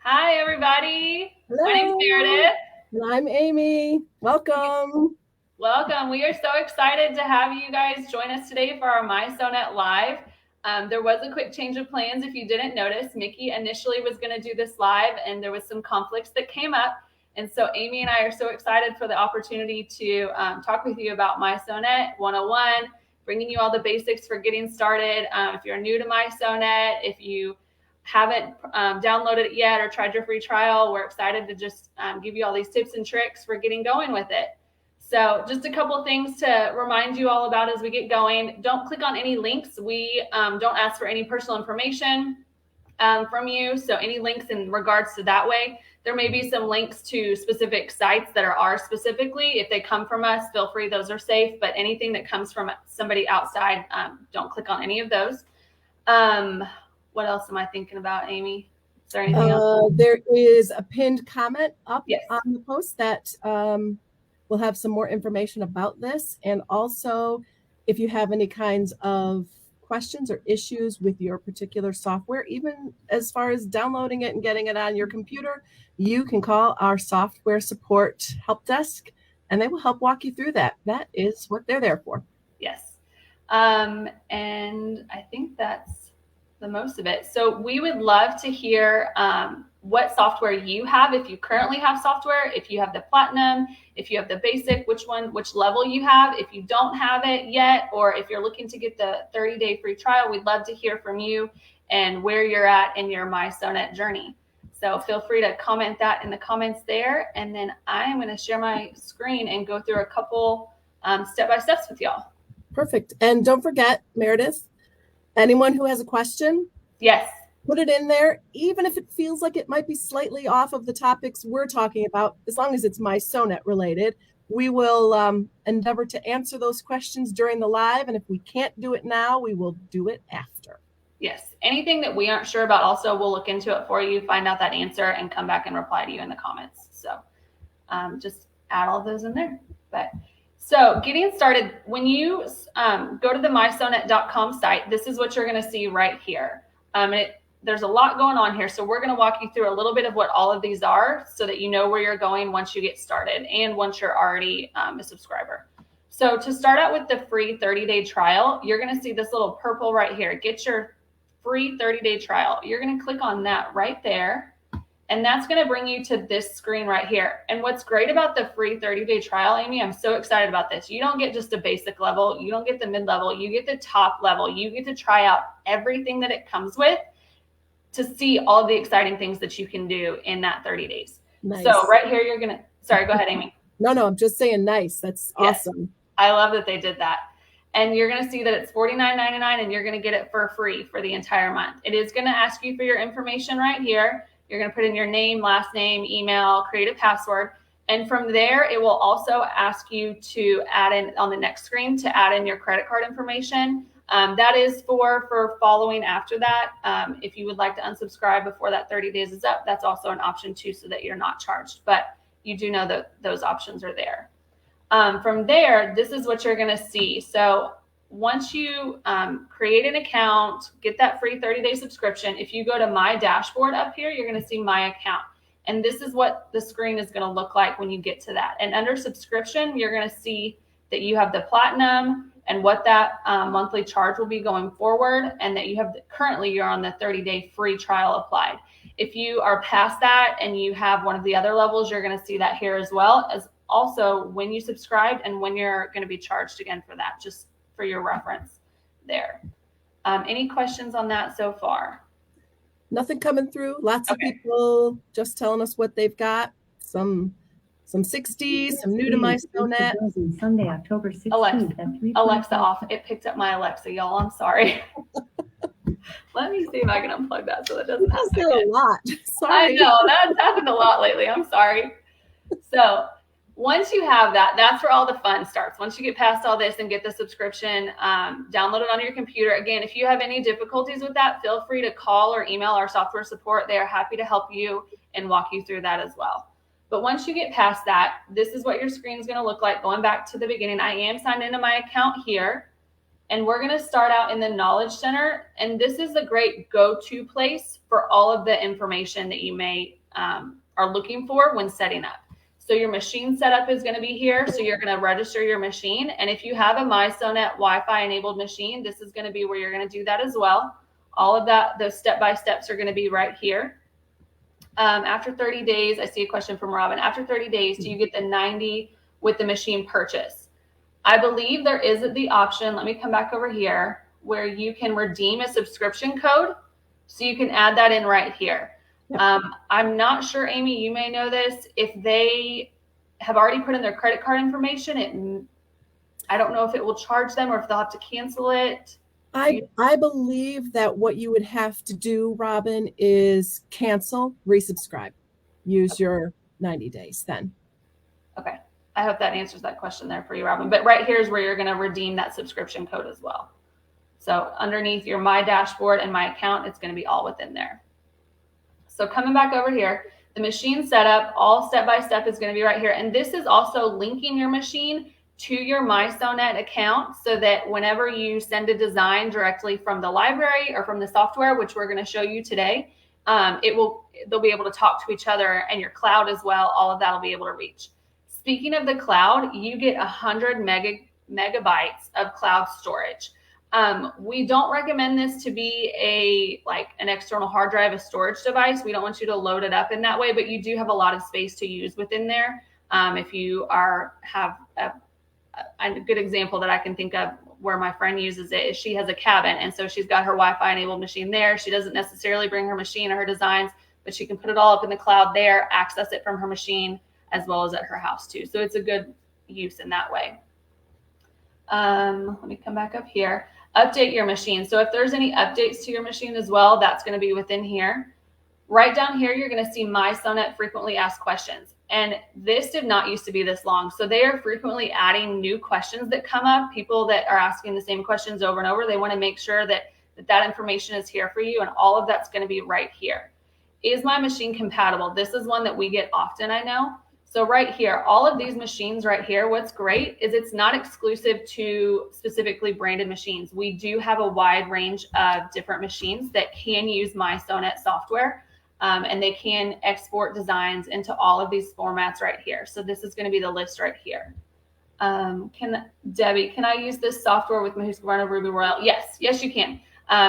Hi, everybody. My name's Hello, Meredith. and I'm Amy. Welcome. Welcome. We are so excited to have you guys join us today for our MySonet Live. There was a quick change of plans. If you didn't notice, Mickey initially was going to do this live, and there was some conflicts that came up. And so Amy and I are so excited for the opportunity to talk with you about MySonet 101, bringing you all the basics for getting started. If you're new to MySonet, if you haven't downloaded it yet or tried your free trial, we're excited to just give you all these tips and tricks for getting going with it. So just a couple things to remind you all about as we get going. Don't click on any links. We don't ask for any personal information from you. So any links in regards to that way, there may be some links to specific sites that are ours specifically. If they come from us, feel free, those are safe. But anything that comes from somebody outside, don't click on any of those. What else am I thinking about, Amy? Is there anything else? There is a pinned comment up Yes. on the post that will have some more information about this. And also, if you have any kinds of questions or issues with your particular software, even as far as downloading it and getting it on your computer, you can call our software support help desk and they will help walk you through that. That is what they're there for. Yes. And I think that's the most of it. So we would love to hear what software you have. If you currently have software, if you have the platinum, if you have the basic, which level you have. If you don't have it yet, or if you're looking to get the 30-day free trial, we'd love to hear from you and where you're at in your MySonet journey. So feel free to comment that in the comments there. And then I am going to share my screen and go through a couple step-by-steps with y'all. Perfect. And don't forget, Meredith, anyone who has a question, yes, put it in there, even if it feels like it might be slightly off of the topics we're talking about, as long as it's MySonet related. We will endeavor to answer those questions during the live. And if we can't do it now, we will do it after. Yes. Anything that we aren't sure about, also, we'll look into it for you, find out that answer, and come back and reply to you in the comments. So just add all those in there. So getting started, when you go to the mySonet.com site, this is what you're going to see right here. There's a lot going on here. So we're going to walk you through a little bit of what all of these are so that you know where you're going once you get started and once you're already a subscriber. So to start out with the free 30-day trial, you're going to see this little purple right here. Get your free 30-day trial. You're going to click on that right there. And that's going to bring you to this screen right here. And what's great about the free 30-day trial, Amy, I'm so excited about this. You don't get just a basic level. You don't get the mid-level. You get the top level. You get to try out everything that it comes with to see all the exciting things that you can do in that 30 days. Nice. So right here, you're going to, sorry, go ahead, Amy. No, I'm just saying nice. That's awesome. Yes. I love that they did that. And you're going to see that it's $49.99 and you're going to get it for free for the entire month. It is going to ask you for your information right here. You're going to put in your name, last name, email, create a password. And from there, it will also ask you to add in on the next screen to add in your credit card information. That is for following after that. If you would like to unsubscribe before that 30 days is up, that's also an option too, so that you're not charged. But you do know that those options are there. From there, this is what you're going to see. So once you create an account, get that free 30-day subscription, if you go to my dashboard up here, you're going to see my account. And this is what the screen is going to look like when you get to that. And under subscription, you're going to see that you have the platinum and what that monthly charge will be going forward, and that you have currently you're on the 30-day free trial applied. If you are past that and you have one of the other levels, you're going to see that here as well, as also when you subscribed and when you're going to be charged again for that, just for your reference there. Any questions on that so far? Nothing coming through. Lots of people just telling us what they've got. Some 60s, some new to MySonet. Sunday, October 16th. Alexa off. It picked up my Alexa, y'all. I'm sorry. Let me see if I can unplug that so that doesn't happen again. A lot. Sorry. I know that's happened a lot lately. I'm sorry. So once you have that, that's where all the fun starts. Once you get past all this and get the subscription, download it on your computer. Again, if you have any difficulties with that, feel free to call or email our software support. They are happy to help you and walk you through that as well. But once you get past that, this is what your screen is going to look like. Going back to the beginning, I am signed into my account here. And we're going to start out in the Knowledge Center. And this is a great go-to place for all of the information that you may are looking for when setting up. So your machine setup is going to be here. So you're going to register your machine. And if you have a mySonet Wi-Fi enabled machine, this is going to be where you're going to do that as well. All of that, those step-by-steps are going to be right here. After 30 days, I see a question from Robin. After 30 days, do you get the 90 with the machine purchase? I believe there is the option, let me come back over here, where you can redeem a subscription code. So you can add that in right here. Yep. I'm not sure, Amy, you may know this. If they have already put in their credit card information, I don't know if it will charge them or if they'll have to cancel it. I believe that what you would have to do, Robin, is cancel, resubscribe. Use your 90 days then. Okay. I hope that answers that question there for you, Robin. But right here is where you're going to redeem that subscription code as well. So underneath your My Dashboard and My Account, it's going to be all within there. So coming back over here, the machine setup, all step-by-step is going to be right here. And this is also linking your machine to your MySonet account so that whenever you send a design directly from the library or from the software, which we're going to show you today, they'll be able to talk to each other, and your cloud as well. All of that will be able to reach. Speaking of the cloud, you get 100 megabytes of cloud storage. We don't recommend this to be an external hard drive, a storage device. We don't want you to load it up in that way, but you do have a lot of space to use within there. If you have a good example that I can think of where my friend uses it is she has a cabin, and so she's got her Wi-Fi enabled machine there. She doesn't necessarily bring her machine or her designs, but she can put it all up in the cloud there, access it from her machine, as well as at her house too. So it's a good use in that way. Let me come back up here. Update your machine. So if there's any updates to your machine as well, that's going to be within here. Right down here, you're going to see MySonet frequently asked questions. And this did not used to be this long. So they are frequently adding new questions that come up, people that are asking the same questions over and over. They want to make sure that information is here for you, and all of that's going to be right here. Is my machine compatible? This is one that we get often, I know. So right here, all of these machines right here, what's great is it's not exclusive to specifically branded machines. We do have a wide range of different machines that can use MySonet software, and they can export designs into all of these formats right here. So this is going to be the list right here. Debbie, can I use this software with my Husqvarna Ruby Royale? Yes, you can.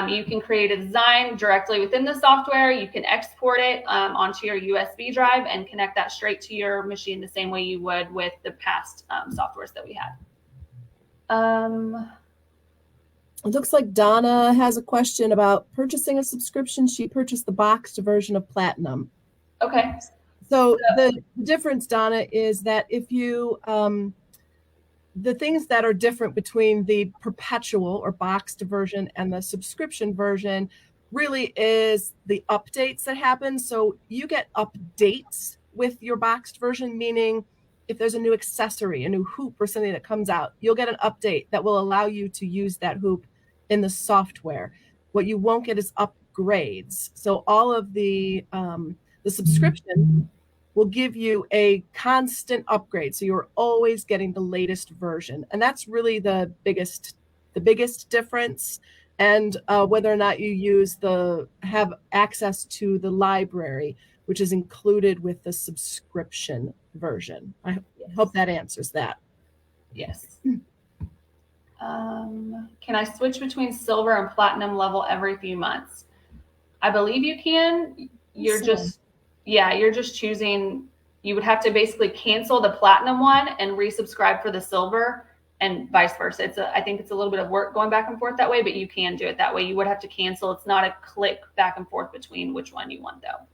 You can create a design directly within the software. You can export it onto your USB drive and connect that straight to your machine the same way you would with the past softwares that we had. It looks like Donna has a question about purchasing a subscription. She purchased the boxed version of Platinum. Okay. So the difference, Donna, is that if you the things that are different between the perpetual or boxed version and the subscription version really is the updates that happen. So you get updates with your boxed version, meaning if there's a new accessory, a new hoop or something that comes out, you'll get an update that will allow you to use that hoop in the software. What you won't get is upgrades. So all of the subscription will give you a constant upgrade. So you're always getting the latest version. And that's really the biggest difference. And whether or not you have access to the library, which is included with the subscription version. I hope that answers that. Yes. Can I switch between silver and platinum level every few months? I believe you can. You're just choosing. You would have to basically cancel the platinum one and resubscribe for the silver, and vice versa. I think it's a little bit of work going back and forth that way, but you can do it that way. You would have to cancel. It's not a click back and forth between which one you want though.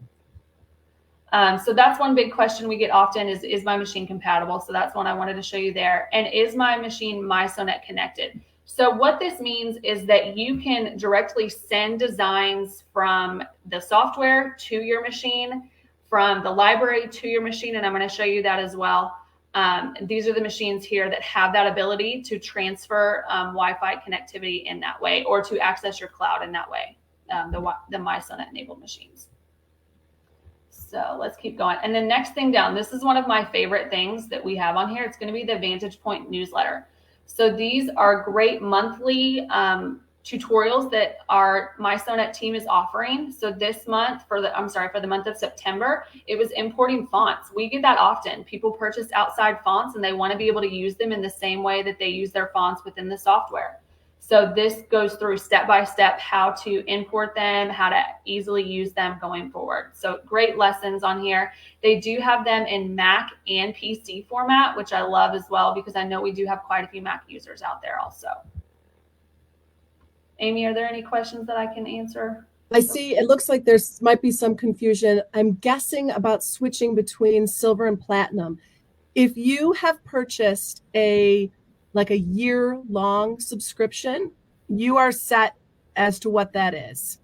So that's one big question we get often is my machine compatible? So that's one I wanted to show you there. And is my machine MySonet connected? So what this means is that you can directly send designs from the software to your machine, from the library to your machine, and I'm going to show you that as well. These are the machines here that have that ability to transfer Wi-Fi connectivity in that way, or to access your cloud in that way, the MySonet enabled machines. So let's keep going. And the next thing down, this is one of my favorite things that we have on here. It's going to be the Vantage Point newsletter. So these are great monthly tutorials that our MySonet team is offering. So this month for the month of September, it was importing fonts. We get that often. People purchase outside fonts and they want to be able to use them in the same way that they use their fonts within the software. So this goes through step-by-step how to import them, how to easily use them going forward. So great lessons on here. They do have them in Mac and PC format, which I love as well, because I know we do have quite a few Mac users out there also. Amy, are there any questions that I can answer? I see it looks like there's might be some confusion. I'm guessing about switching between silver and platinum. If you have purchased a year-long subscription, you are set as to what that is.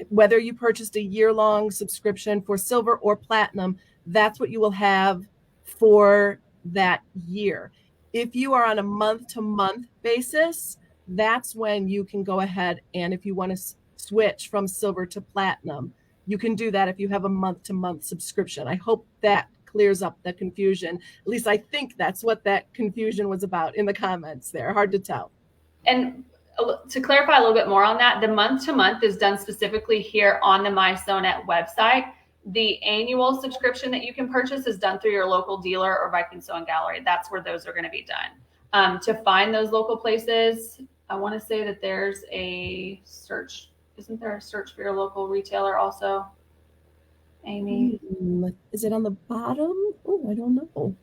Whether you purchased a year-long subscription for silver or platinum, that's what you will have for that year. If you are on a month-to-month basis, that's when you can go ahead, and if you want to switch from silver to platinum, you can do that if you have a month-to-month subscription. I hope that clears up the confusion. At least I think that's what that confusion was about in the comments there. Hard to tell. And to clarify a little bit more on that, the month-to-month is done specifically here on the MySonet website. The annual subscription that you can purchase is done through your local dealer or Viking Sewing Gallery. That's where those are going to be done. To find those local places, I want to say that there's a search. Isn't there a search for your local retailer also, Amy? Is it on the bottom? Oh, I don't know.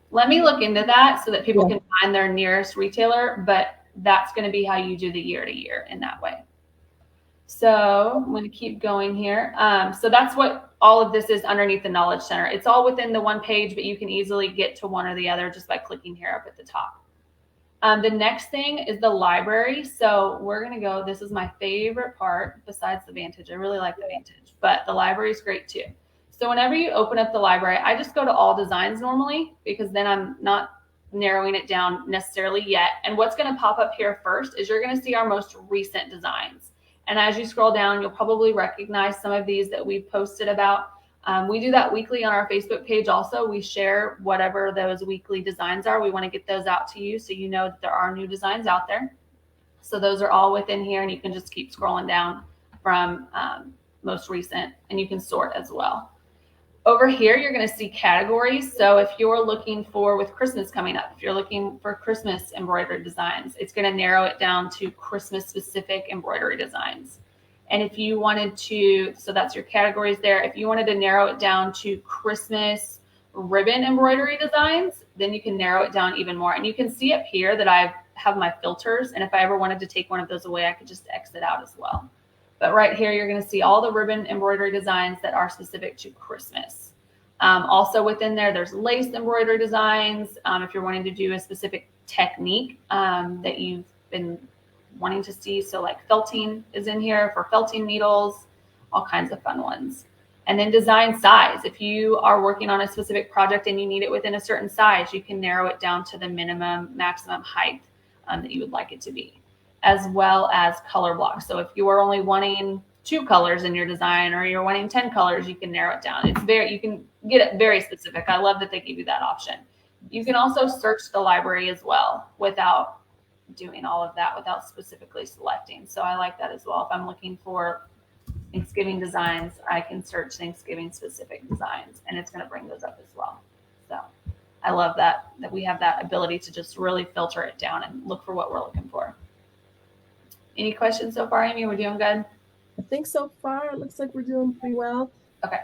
Let me look into that so that people can find their nearest retailer, but that's going to be how you do the year to year in that way. So I'm going to keep going here. So that's what all of this is underneath the Knowledge Center. It's all within the one page, but you can easily get to one or the other just by clicking here up at the top. The next thing is the library. So we're going to go, this is my favorite part besides the Vantage. I really like the Vantage, but the library is great too. So whenever you open up the library, I just go to all designs normally, because then I'm not narrowing it down necessarily yet. And what's going to pop up here first is you're going to see our most recent designs. And as you scroll down, you'll probably recognize some of these that we've posted about. We do that weekly on our Facebook page also. We share whatever those weekly designs are. We want to get those out to you so you know that there are new designs out there. So those are all within here, and you can just keep scrolling down from most recent, and you can sort as well. Over here, you're going to see categories. So if you're looking for, with Christmas coming up, if you're looking for Christmas embroidery designs, it's going to narrow it down to Christmas specific embroidery designs. And if you wanted to, so that's your categories there. If you wanted to narrow it down to Christmas ribbon embroidery designs, then you can narrow it down even more. And you can see up here that I have my filters. And if I ever wanted to take one of those away, I could just exit out as well. But right here, you're going to see all the ribbon embroidery designs that are specific to Christmas. Also within there, there's lace embroidery designs. If you're wanting to do a specific technique that you've been wanting to see. So like felting is in here for felting needles, all kinds of fun ones. And then design size. If you are working on a specific project and you need it within a certain size, you can narrow it down to the minimum, maximum height that you would like it to be, as well as color blocks. So if you are only wanting 2 colors in your design, or you're wanting 10 colors, you can narrow it down. You can get it very specific. I love that they give you that option. You can also search the library as well without doing all of that, without specifically selecting. So I like that as well. If I'm looking for Thanksgiving designs, I can search Thanksgiving specific designs, and it's going to bring those up as well. So I love that we have that ability to just really filter it down and look for what we're looking for. Any questions so far, Amy? We're doing good? I think so far it looks like we're doing pretty well. Okay.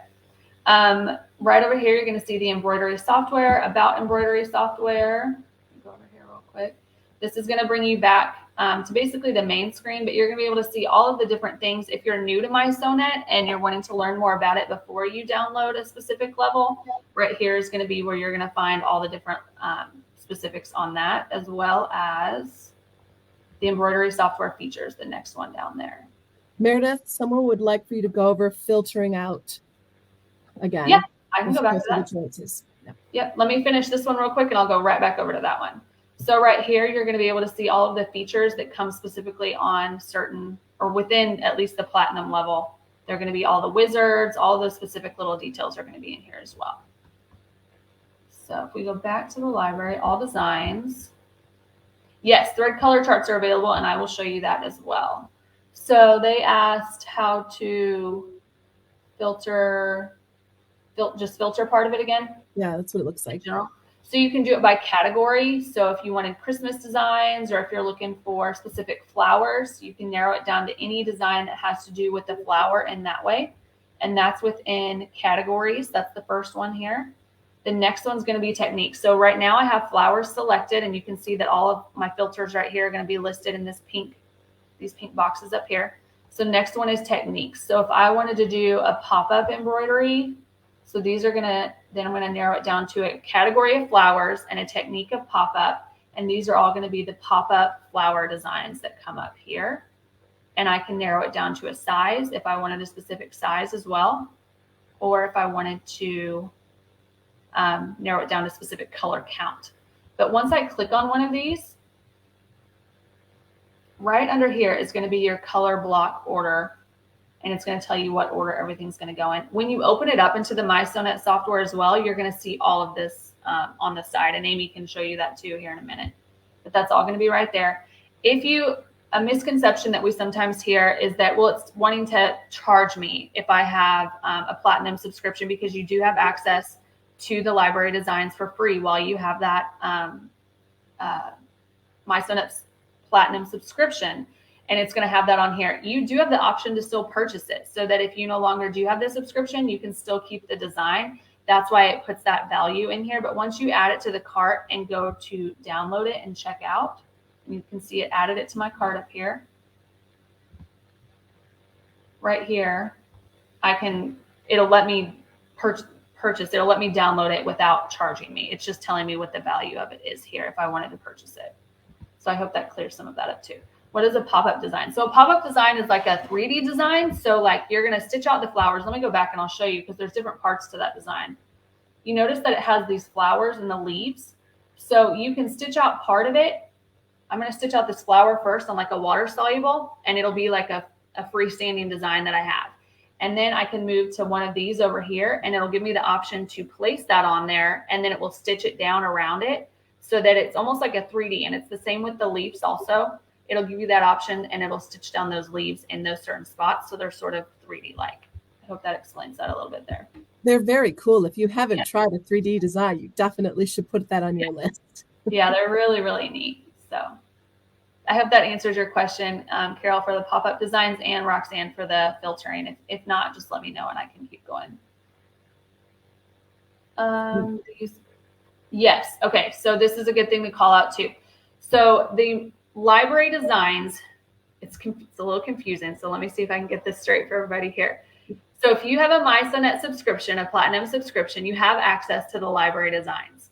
Right over here, you're going to see the embroidery software, about embroidery software. Go over here real quick. This is going to bring you back to basically the main screen, but you're going to be able to see all of the different things. If you're new to MySonet and you're wanting to learn more about it before you download a specific level, right here is going to be where you're going to find all the different specifics on that, as well as the embroidery software features, the next one down there. Meredith, someone would like for you to go over filtering out again. Yeah, I can go back to that. Choices. Yeah. Yep, let me finish this one real quick and I'll go right back over to that one. So right here, you're going to be able to see all of the features that come specifically on certain, or within at least the platinum level. They're going to be all the wizards, all those specific little details are going to be in here as well. So if we go back to the library, all designs, Yes, thread color charts are available, and I will show you that as well. So they asked how to filter, just filter part of it again. Yeah, that's what it looks like. In general. So you can do it by category. So if you wanted Christmas designs, or if you're looking for specific flowers, you can narrow it down to any design that has to do with the flower in that way. And that's within categories. That's the first one here. The next one's going to be techniques. So right now I have flowers selected, and you can see that all of my filters right here are going to be listed in this pink, these pink boxes up here. So next one is techniques. So if I wanted to do a pop-up embroidery, so these are going to, then I'm going to narrow it down to a category of flowers and a technique of pop-up. And these are all going to be the pop-up flower designs that come up here. And I can narrow it down to a size if I wanted a specific size as well. Or if I wanted to narrow it down to specific color count. But once I click on one of these, right under here is going to be your color block order. And it's going to tell you what order everything's going to go in. When you open it up into the mySonet software as well, you're going to see all of this on the side. And Amy can show you that too here in a minute. But that's all going to be right there. A misconception that we sometimes hear is that, well, it's wanting to charge me if I have a platinum subscription, because you do have access to the library designs for free while you have that mySonet platinum subscription. And it's going to have that on here. You do have the option to still purchase it, so that if you no longer do have the subscription, you can still keep the design. That's why it puts that value in here. But once you add it to the cart and go to download it and check out, you can see it added it to my cart up here. Right here, it'll let me purchase, it'll let me download it without charging me. It's just telling me what the value of it is here if I wanted to purchase it. So I hope that clears some of that up too. What is a pop-up design? So a pop-up design is like a 3D design. So like you're going to stitch out the flowers. Let me go back and I'll show you, because there's different parts to that design. You notice that it has these flowers and the leaves. So you can stitch out part of it. I'm going to stitch out this flower first on like a water soluble, and it'll be like a freestanding design that I have. And then I can move to one of these over here, and it'll give me the option to place that on there, and then it will stitch it down around it so that it's almost like a 3D. And it's the same with the leaves also. It'll give you that option, and it'll stitch down those leaves in those certain spots. So they're sort of 3D like. I hope that explains that a little bit there. They're very cool. If you haven't tried a 3D design, you definitely should put that on your list. Yeah, they're really, really neat. So I hope that answers your question, Carol, for the pop-up designs, and Roxanne for the filtering. If not, just let me know and I can keep going. Yes. Okay. So this is a good thing to call out too. So the library designs, it's a little confusing. So let me see if I can get this straight for everybody here. So if you have a mySonet subscription, a platinum subscription, you have access to the library designs.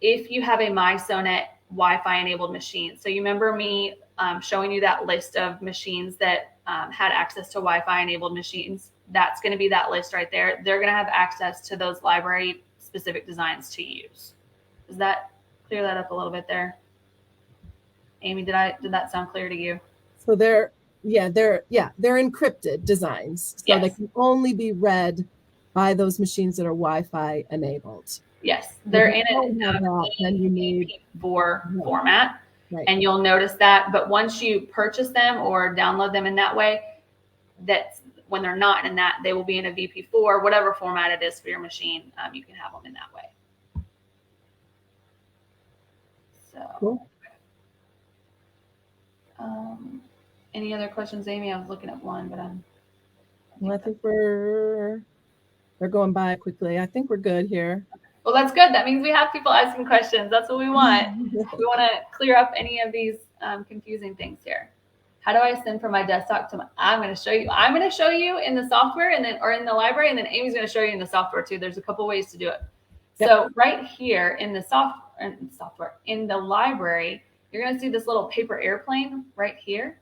If you have a mySonet Wi-Fi enabled machine, so you remember me showing you that list of machines that had access to Wi-Fi enabled machines, that's going to be that list right there. They're going to have access to those library specific designs to use. Does that clear that up a little bit there? Amy, did that sound clear to you? So they're encrypted designs. So yes. They can only be read by those machines that are Wi-Fi enabled. Yes, they're in a MP4 format, right. And you'll notice that. But once you purchase them or download them in that way, that's when they're not in that, they will be in a VP4, whatever format it is for your machine. You can have them in that way. So, cool. Any other questions, Amy? I was looking at one, but I think they're going by quickly. I think we're good here. Well, that's good. That means we have people asking questions. That's what we want. We want to clear up any of these confusing things here. How do I send from my desktop to I'm going to show you. I'm going to show you in the software or in the library, and then Amy's going to show you in the software too. There's a couple ways to do it. Yep. So right here in the in the library, you're going to see this little paper airplane right here.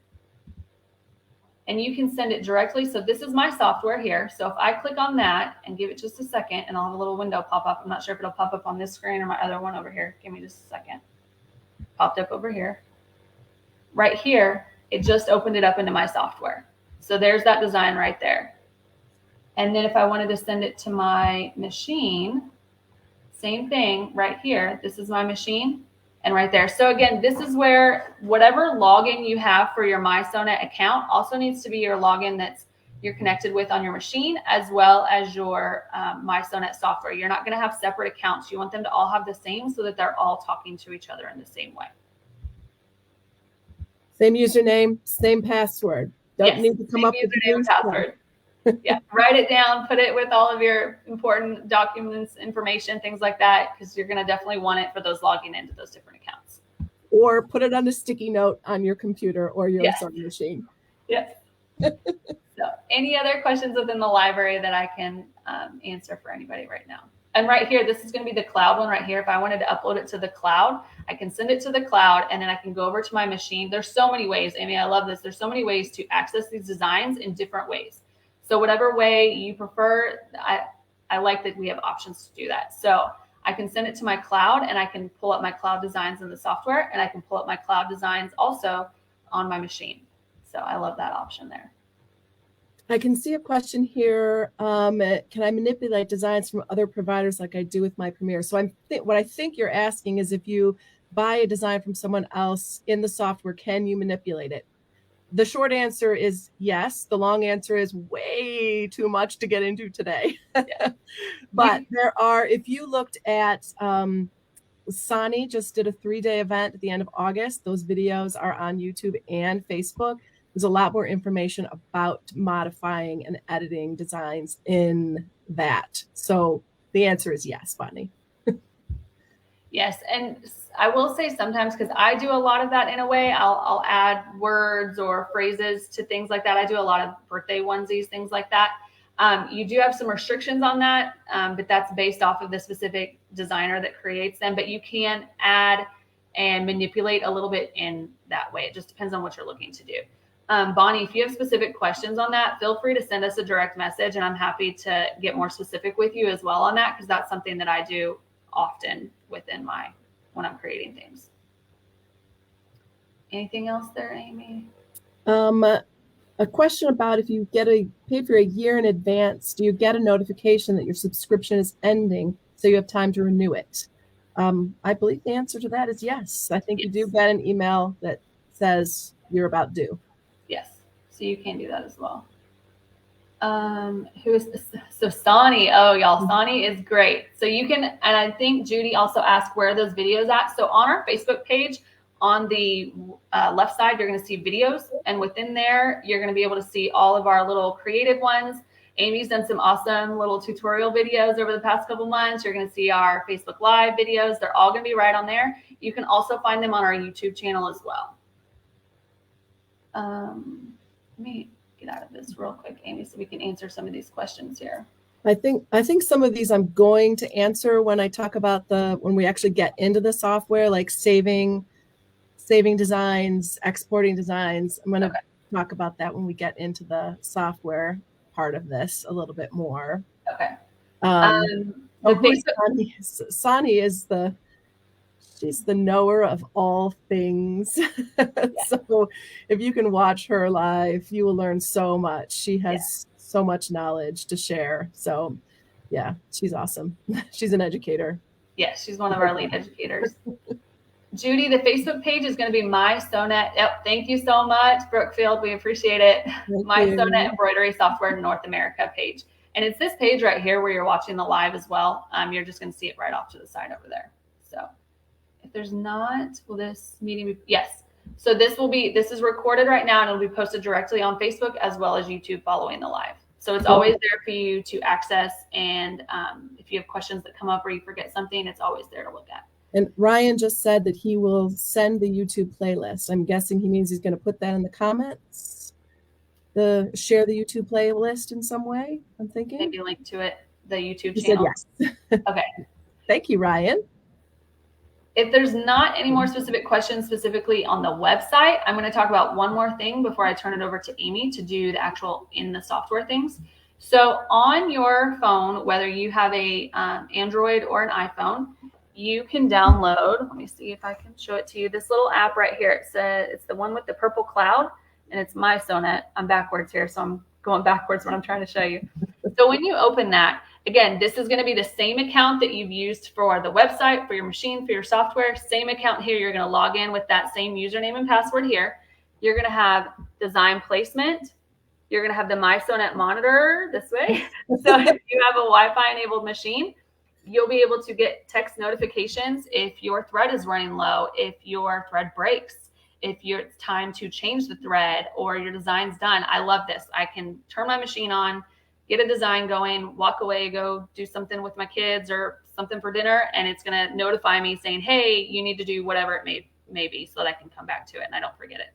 And you can send it directly. So this is my software here. So if I click on that and give it just a second, and I'll have a little window pop up. I'm not sure if it'll pop up on this screen or my other one over here. Give me just a second. Popped up over here. Right here, it just opened it up into my software. So there's that design right there. And then if I wanted to send it to my machine, same thing right here. This is my machine. and right there. So again, this is where whatever login you have for your MySonet account also needs to be your login you're connected with on your machine, as well as your MySonet software. You're not going to have separate accounts. You want them to all have the same so that they're all talking to each other in the same way. Same username, same password. Don't need to come up with a new password. Yeah, write it down, put it with all of your important documents, information, things like that, because you're going to definitely want it for those logging into those different accounts. Or put it on a sticky note on your computer or your sewing machine. Yes. So any other questions within the library that I can answer for anybody right now? And right here, this is going to be the cloud one right here. If I wanted to upload it to the cloud, I can send it to the cloud, and then I can go over to my machine. There's so many ways, Amy, I love this. There's so many ways to access these designs in different ways. So whatever way you prefer, I like that we have options to do that. So I can send it to my cloud, and I can pull up my cloud designs in the software, and I can pull up my cloud designs also on my machine. So I love that option there. I can see a question here. Can I manipulate designs from other providers like I do with my Premiere? So what I think you're asking is, if you buy a design from someone else in the software, can you manipulate it? The short answer is yes. The long answer is way too much to get into today. But there are, if you looked at, Sani just did a 3-day event at the end of August. Those videos are on YouTube and Facebook. There's a lot more information about modifying and editing designs in that. So the answer is yes, Bonnie. Yes, and I will say sometimes, because I do a lot of that in a way, I'll add words or phrases to things like that. I do a lot of birthday onesies, things like that. You do have some restrictions on that, but that's based off of the specific designer that creates them. But you can add and manipulate a little bit in that way. It just depends on what you're looking to do. Bonnie, if you have specific questions on that, feel free to send us a direct message, and I'm happy to get more specific with you as well on that, because that's something that I do often within when I'm creating things. Anything else there, Amy? A question about, if you get paid for a year in advance, do you get a notification that your subscription is ending so you have time to renew it? I believe the answer to that is yes. I think you do get an email that says you're about due. Yes, so you can do that as well. Who is this? So Sani, oh y'all, Sani is great. So you can, and I think Judy also asked where are those videos at. So on our Facebook page, on the left side, you're going to see videos, and within there, you're going to be able to see all of our little creative ones. Amy's done some awesome little tutorial videos over the past couple months. You're going to see our Facebook Live videos. They're all going to be right on there. You can also find them on our YouTube channel as well. Let me get out of this real quick, Amy, so we can answer some of these questions here. I think some of these I'm going to answer when I talk about when we actually get into the software, like saving designs, exporting designs. I'm going to talk about that when we get into the software part of this a little bit more. Okay. Sani is she's the knower of all things. So if you can watch her live, you will learn so much. She has so much knowledge to share. So yeah, she's awesome. She's an educator. Yes, she's one of our lead educators. Judy, the Facebook page is going to be MySonet. Yep, thank you so much, Brookfield. We appreciate it. MySonet embroidery software North America page. And it's this page right here where you're watching the live as well. You're just going to see it right off to the side over there. So if there's not, will this meeting be? Yes. So this is recorded right now, and it'll be posted directly on Facebook as well as YouTube following the live. So it's always there for you to access. And if you have questions that come up or you forget something, it's always there to look at. And Ryan just said that he will send the YouTube playlist. I'm guessing he means he's going to put that in the comments, share the YouTube playlist in some way, I'm thinking. Maybe link to it, the YouTube he channel. Said yes. Okay. Thank you, Ryan. If there's not any more specific questions specifically on the website, I'm going to talk about one more thing before I turn it over to Amy to do the actual in the software things. So on your phone, whether you have a Android or an iPhone, you can download, let me see if I can show it to you, this little app right here. It's the one with the purple cloud, and it's MySonet. I'm backwards here, so I'm going backwards when I'm trying to show you. So when you open that, Again, this is going to be the same account that you've used for the website, for your machine, for your software. Same account here. You're going to log in with that same username and password here. You're going to have design placement. You're going to have the mySonet monitor this way. So if you have a Wi-Fi enabled machine, you'll be able to get text notifications if your thread is running low, if your thread breaks, if it's time to change the thread or your design's done. I love this. I can turn my machine on, get a design going, walk away, go do something with my kids or something for dinner, and it's going to notify me saying, hey, you need to do whatever it may be so that I can come back to it and I don't forget it.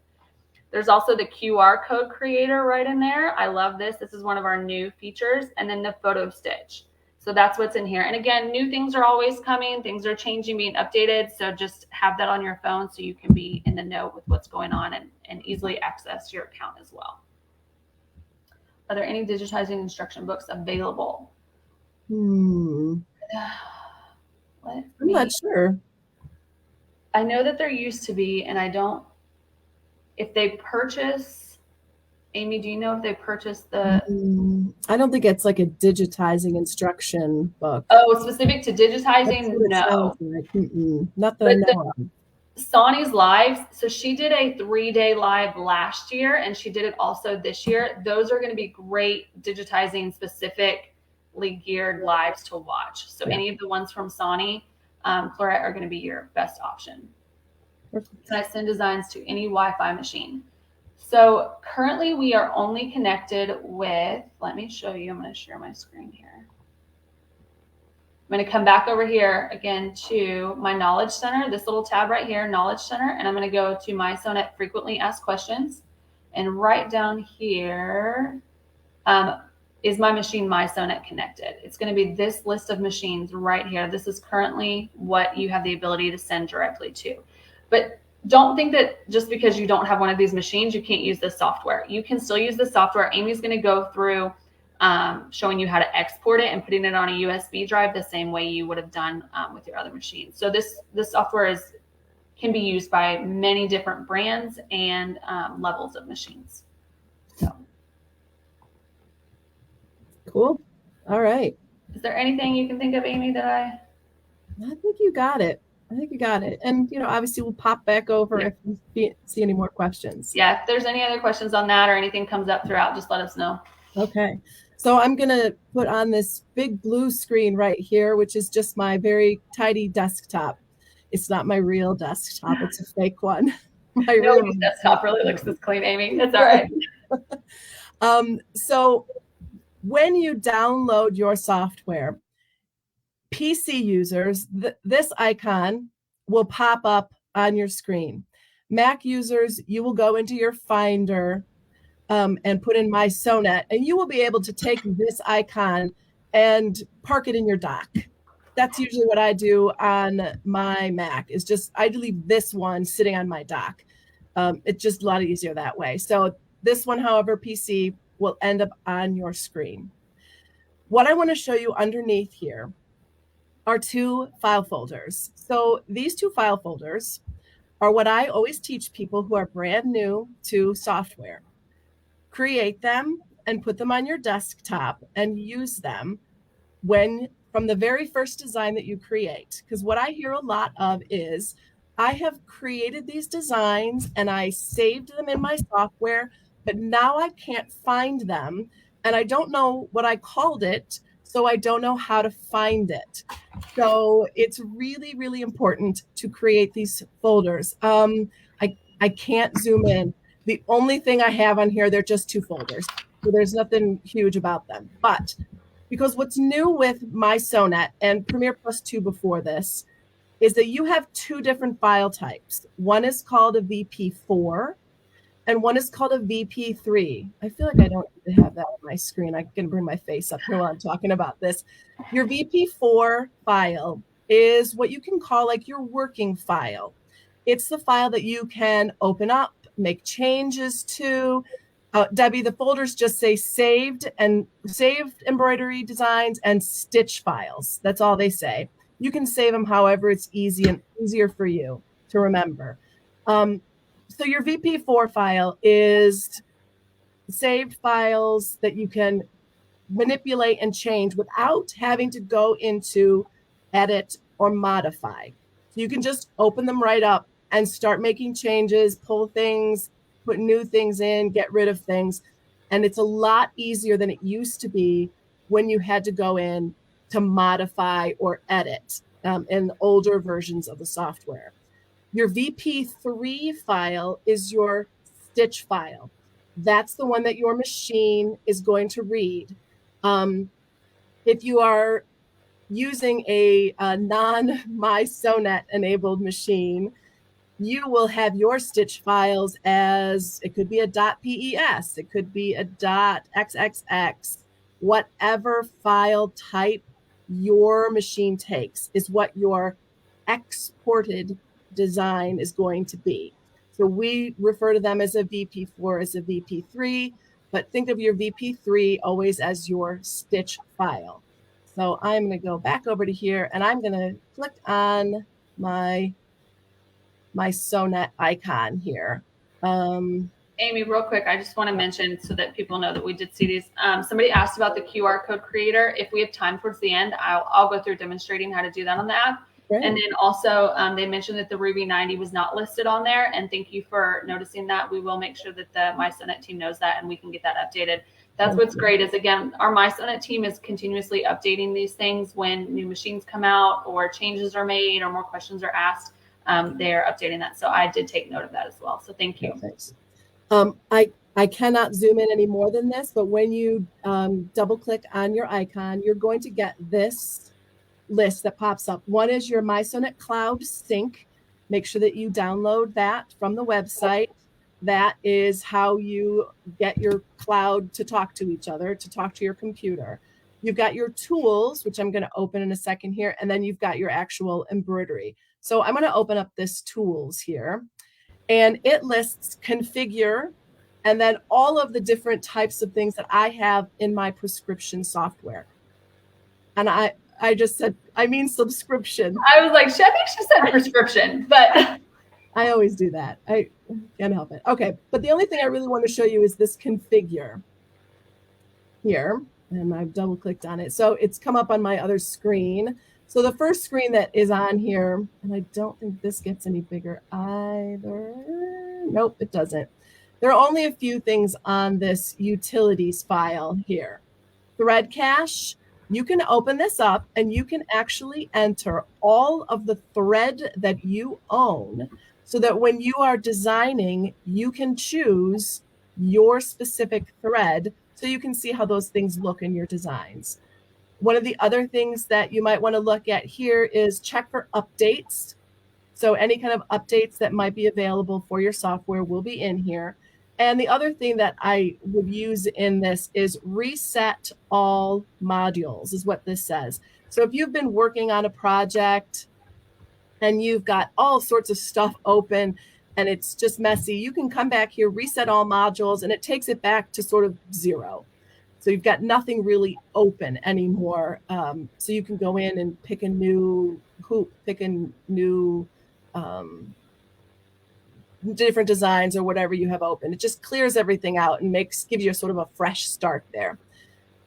There's also the QR code creator right in there. I love this. This is one of our new features. And then the photo stitch. So that's what's in here. And again, new things are always coming. Things are changing, being updated. So just have that on your phone so you can be in the know with what's going on and easily access your account as well. Are there any digitizing instruction books available? I'm not sure. I know that there used to be, and I don't, if they purchase, Amy, do you know if they purchased the? I don't think it's like a digitizing instruction book. Oh, specific to digitizing? No. Like. Not that I know of. Sonny's lives, so she did a 3-day live last year and she did it also this year. Those are going to be great digitizing specifically geared lives to watch. So any of the ones from Sonny, Clarette, are going to be your best option. Perfect. Can I send designs to any Wi-Fi machine? So currently we are only connected with, let me show you, I'm going to share my screen here. I'm going to come back over here again to my Knowledge Center, this little tab right here, Knowledge Center, and I'm going to go to mySonet Frequently Asked Questions. And right down here is my machine mySonet connected. It's going to be this list of machines right here. This is currently what you have the ability to send directly to. But don't think that just because you don't have one of these machines, you can't use this software. You can still use the software. Amy's going to go through showing you how to export it and putting it on a USB drive the same way you would have done with your other machines. So this software can be used by many different brands and levels of machines. So cool. All right. Is there anything you can think of, Amy, that I think you got it. And, obviously we'll pop back over if we see any more questions. Yeah. If there's any other questions on that or anything comes up throughout, just let us know. Okay. So I'm going to put on this big blue screen right here, which is just my very tidy desktop. It's not my real desktop. It's a fake one. My real desktop really looks this clean, Amy. That's all right. So when you download your software, PC users, this icon will pop up on your screen. Mac users, you will go into your Finder and put in mySonet, and you will be able to take this icon and park it in your dock. That's usually what I do on my Mac, is just I leave this one sitting on my dock. It's just a lot easier that way. So this one, however, PC will end up on your screen. What I want to show you underneath here are 2 file folders. So these 2 file folders are what I always teach people who are brand new to software. Create them and put them on your desktop and use them from the very first design that you create. Because what I hear a lot of is, I have created these designs and I saved them in my software, but now I can't find them and I don't know what I called it, so I don't know how to find it. So it's really, really important to create these folders. I can't zoom in. The only thing I have on here, they're just 2 folders. So there's nothing huge about them. But because what's new with mySonet and Premiere Plus 2 before this is that you have 2 different file types. One is called a VP4 and one is called a VP3. I feel like I don't have that on my screen. I can bring my face up here while I'm talking about this. Your VP4 file is what you can call like your working file. It's the file that you can open up, make changes to. Debbie, the folders just say saved embroidery designs and stitch files. That's all they say. You can save them however it's easier for you to remember. So your VP4 file is saved files that you can manipulate and change without having to go into edit or modify. So you can just open them right up and start making changes, pull things, put new things in, get rid of things. And it's a lot easier than it used to be when you had to go in to modify or edit in older versions of the software. Your VP3 file is your stitch file. That's the one that your machine is going to read. If you are using a non-MySonet enabled machine, you will have your stitch files as, it could be a .pes, it could be a .xxx, whatever file type your machine takes is what your exported design is going to be. So we refer to them as a VP4, as a VP3, but think of your VP3 always as your stitch file. So I'm going to go back over to here and I'm going to click on my MySonet icon here. Amy, real quick, I just want to mention so that people know that we did see these. Somebody asked about the QR code creator. If we have time towards the end, I'll go through demonstrating how to do that on the app. Great. And then also they mentioned that the Ruby 90 was not listed on there. And thank you for noticing that. We will make sure that the MySonet team knows that and we can get that updated. That's what's great is, again, our MySonet team is continuously updating these things when new machines come out or changes are made or more questions are asked. They are updating that. So I did take note of that as well. So thank you. Thanks. I cannot zoom in any more than this, but when you double click on your icon, you're going to get this list that pops up. One is your MySonet Cloud Sync. Make sure that you download that from the website. That is how you get your cloud to talk to each other, to talk to your computer. You've got your tools, which I'm going to open in a second here, and then you've got your actual embroidery. So I'm going to open up this tools here, and it lists configure, and then all of the different types of things that I have in my prescription software. And I just said, I mean subscription. I was like, I think she said prescription, but I always do that. I can't help it. Okay, but the only thing I really want to show you is this configure here, and I've double clicked on it. So it's come up on my other screen. So the first screen that is on here, and I don't think this gets any bigger either. Nope, it doesn't. There are only a few things on this utilities file here. Thread cache, you can open this up and you can actually enter all of the thread that you own so that when you are designing, you can choose your specific thread so you can see how those things look in your designs. One of the other things that you might want to look at here is check for updates. So any kind of updates that might be available for your software will be in here. And the other thing that I would use in this is reset all modules is what this says. So if you've been working on a project and you've got all sorts of stuff open and it's just messy, you can come back here, reset all modules, and it takes it back to sort of zero. So you've got nothing really open anymore. So you can go in and pick a new hoop, pick a new different designs or whatever you have open. It just clears everything out and gives you a sort of a fresh start there.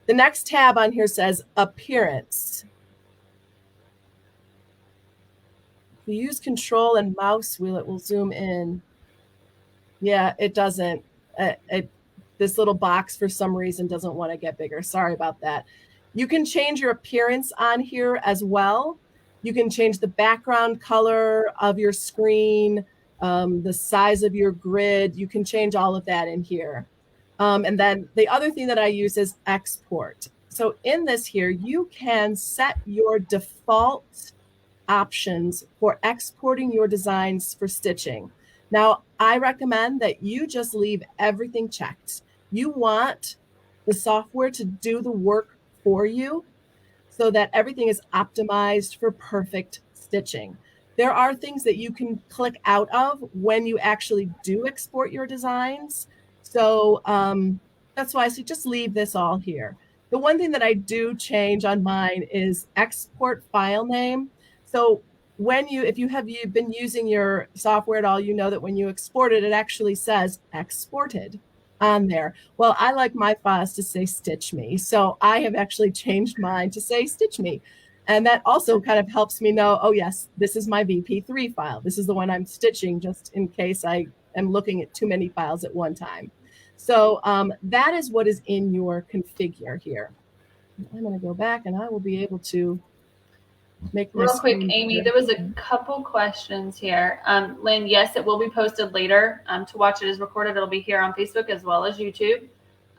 The next tab on here says appearance. If you use control and mouse wheel, it will zoom in. Yeah, it doesn't. This little box for some reason doesn't want to get bigger. Sorry about that. You can change your appearance on here as well. You can change the background color of your screen, the size of your grid. You can change all of that in here. And then the other thing that I use is export. So in this here, you can set your default options for exporting your designs for stitching. Now, I recommend that you just leave everything checked. You want the software to do the work for you so that everything is optimized for perfect stitching. There are things that you can click out of when you actually do export your designs. So that's why I say just leave this all here. The one thing that I do change on mine is export file name. So if you've been using your software at all, you know that when you export it, it actually says exported. on there. Well, I like my files to say stitch me. So I have actually changed mine to say stitch me. And that also kind of helps me know, oh yes, this is my VP3 file. This is the one I'm stitching just in case I am looking at too many files at one time. So that is what is in your configure here. I'm going to go back and I will be able to make real quick, Amy, there was a couple questions here. Lynn, yes, it will be posted later. To watch it as recorded, it'll be here on Facebook as well as YouTube.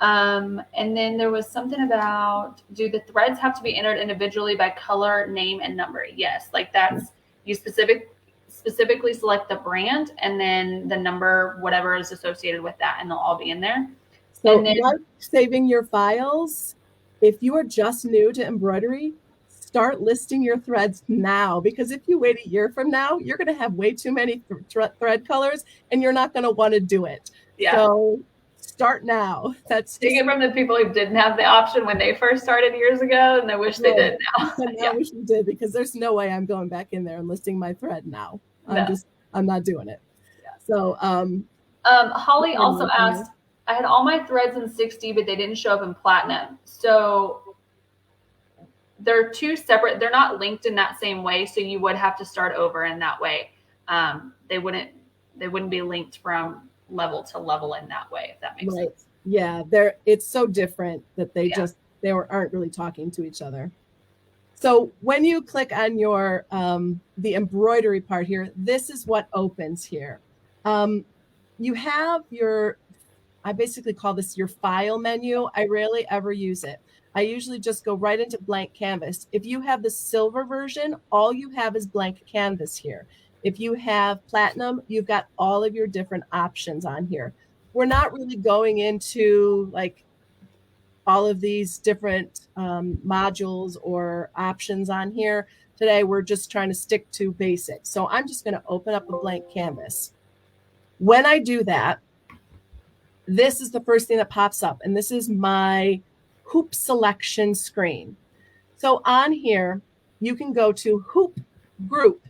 And then there was something about, do the threads have to be entered individually by color, name, and number? Yes, like that's, you specifically select the brand and then the number, whatever is associated with that, and they'll all be in there. So like saving your files, if you are just new to embroidery, start listing your threads now, because if you wait a year from now, you're going to have way too many thread colors and you're not going to want to do it. Yeah. So start now. That's take it from the people who didn't have the option when they first started years ago, and they wish they did now. I wish we did, because there's no way I'm going back in there and listing my thread now. I'm not doing it. Yeah. So Holly also asked, I had all my threads in 60, but they didn't show up in platinum. So they're two separate, they're not linked in that same way. So you would have to start over in that way. They wouldn't be linked from level to level in that way, if that makes sense. Yeah, it's so different that they aren't really talking to each other. So when you click on your the embroidery part here, this is what opens here. You have your, I basically call this your file menu. I rarely ever use it. I usually just go right into blank canvas. If you have the silver version, all you have is blank canvas here. If you have platinum, you've got all of your different options on here. We're not really going into like all of these different modules or options on here today. We're just trying to stick to basics. So I'm just going to open up a blank canvas. When I do that, this is the first thing that pops up, and this is my hoop selection screen. So on here, you can go to hoop group,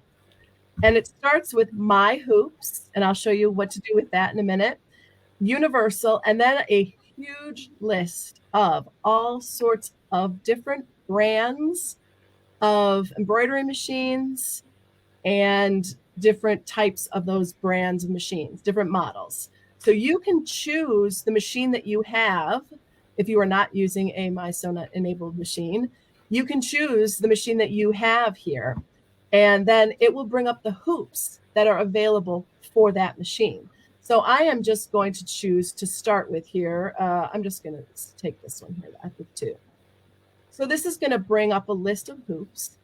and it starts with my hoops, and I'll show you what to do with that in a minute. Universal, and then a huge list of all sorts of different brands of embroidery machines and different types of those brands of machines, different models. So you can choose the machine that you have. If you are not using a MySonet enabled machine, you can choose the machine that you have here, and then it will bring up the hoops that are available for that machine. So I am just going to choose to start with here. I'm just going to take this one here, the Epic 2. So this is going to bring up a list of hoops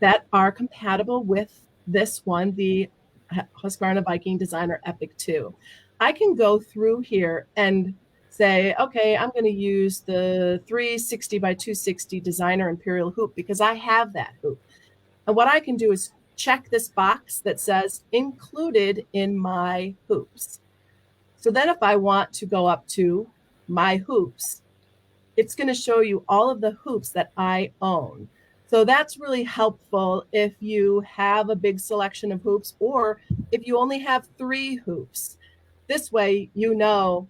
that are compatible with this one, the Husqvarna Viking Designer Epic 2. I can go through here and say, okay, I'm going to use the 360 by 260 Designer Imperial hoop because I have that hoop. And what I can do is check this box that says included in my hoops. So then if I want to go up to my hoops, it's going to show you all of the hoops that I own. So that's really helpful if you have a big selection of hoops, or if you only have 3 hoops. This way, you know,